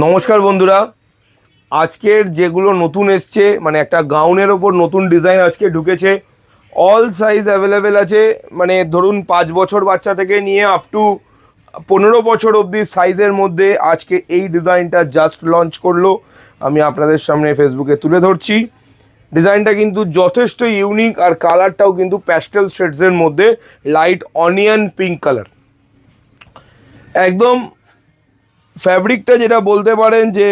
নমস্কার বন্ধুরা, আজকের যেগুলো নতুন এসছে মানে একটা গাউনের ওপর নতুন ডিজাইন আজকে ঢুকেছে। অল সাইজ অ্যাভেলেবেল আছে, মানে ধরুন 5 বছর বাচ্চা থেকে নিয়ে আপ টু 15 বছর অবধি সাইজের মধ্যে আজকে এই ডিজাইনটা জাস্ট লঞ্চ করলো। আমি আপনাদের সামনে ফেসবুকে তুলে ধরছি। ডিজাইনটা কিন্তু যথেষ্ট ইউনিক আর কালারটাও কিন্তু প্যাস্টেল শেডসের মধ্যে লাইট অনিয়ন পিঙ্ক কালার। একদম ফ্যাব্রিকটা যেটা বলতে পারেন যে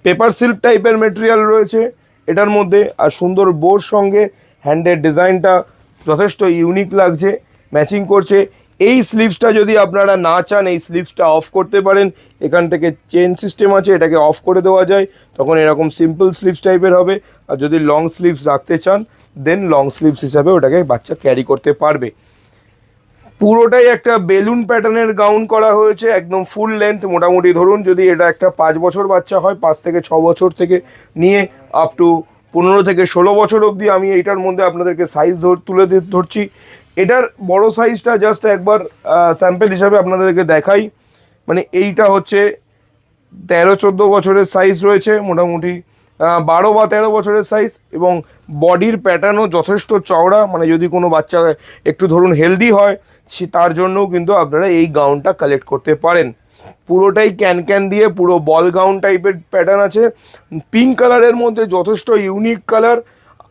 পেপার সিল্ক টাইপের মেটেরিয়াল রয়েছে এটার মধ্যে, আর সুন্দর বোর সঙ্গে হ্যান্ডের ডিজাইনটা যথেষ্ট ইউনিক লাগছে, ম্যাচিং করছে। এই স্লিভসটা যদি আপনারা না চান এই স্লিভসটা অফ করতে পারেন, এখান থেকে চেন সিস্টেম আছে, এটাকে অফ করে দেওয়া যায়, তখন এরকম সিম্পল স্লিভস টাইপের হবে। আর যদি লং স্লিভস রাখতে চান দেন লং স্লিভস হিসাবে ওটাকে বাচ্চা ক্যারি করতে পারবে। পুরোটাই একটা বেলুন প্যাটার্নের গাউন করা হয়েছে, একদম ফুল লেন্থ। মোটামুটি ধরুন যদি এটা একটা 5 বছর বাচ্চা হয়, 5 থেকে 6 বছর থেকে নিয়ে আপ টু 15 থেকে 16 বছর অবধি আমি এইটার মধ্যে আপনাদেরকে সাইজ তুলে ধরছি। এটার বড় সাইজটা জাস্ট একবার স্যাম্পল হিসাবে আপনাদেরকে দেখাই। মানে এইটা হচ্ছে 13-14 বছরের সাইজ রয়েছে, মোটামুটি 12 বা 13 বছরের সাইজ, এবং বডির প্যাটার্নও যথেষ্ট চওড়া। মানে যদি কোনো বাচ্চা একটু ধরুন হেলদি হয় তার জন্যও কিন্তু আপনারা এই গাউনটা কালেক্ট করতে পারেন। পুরোটাই ক্যান দিয়ে পুরো বল গাউন টাইপের প্যাটার্ন আছে, পিঙ্ক কালারের মধ্যে যথেষ্ট ইউনিক কালার,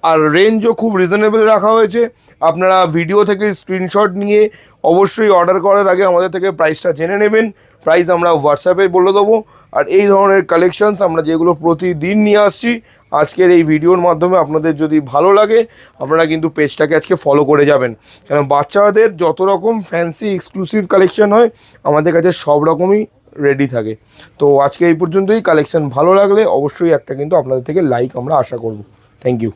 আর রেঞ্জও খুব রিজনেবল রাখা হয়েছে। আপনারা ভিডিও থেকে স্ক্রিনশট নিয়ে অবশ্যই অর্ডার করার আগে আমাদের থেকে প্রাইসটা জেনে নেবেন। প্রাইস আমরা হোয়াটসঅ্যাপে বলে দেবো। আর এই ধরনের কালেকশনস আমরা যেগুলো প্রতিদিন নিয়ে আসছি, আজকের এই ভিডিওর মাধ্যমে আপনাদের যদি ভালো লাগে আপনারা কিন্তু পেজটাকে আজকে ফলো করে যাবেন, কারণ বাচ্চাদের যত রকম ফ্যান্সি এক্সক্লুসিভ কালেকশন হয় আমাদের কাছে সব রকমই রেডি থাকে। তো আজকে এই পর্যন্তই। কালেকশন ভালো লাগলে অবশ্যই একটা কিন্তু আপনাদের থেকে লাইক আমরা আশা করব। Thank you.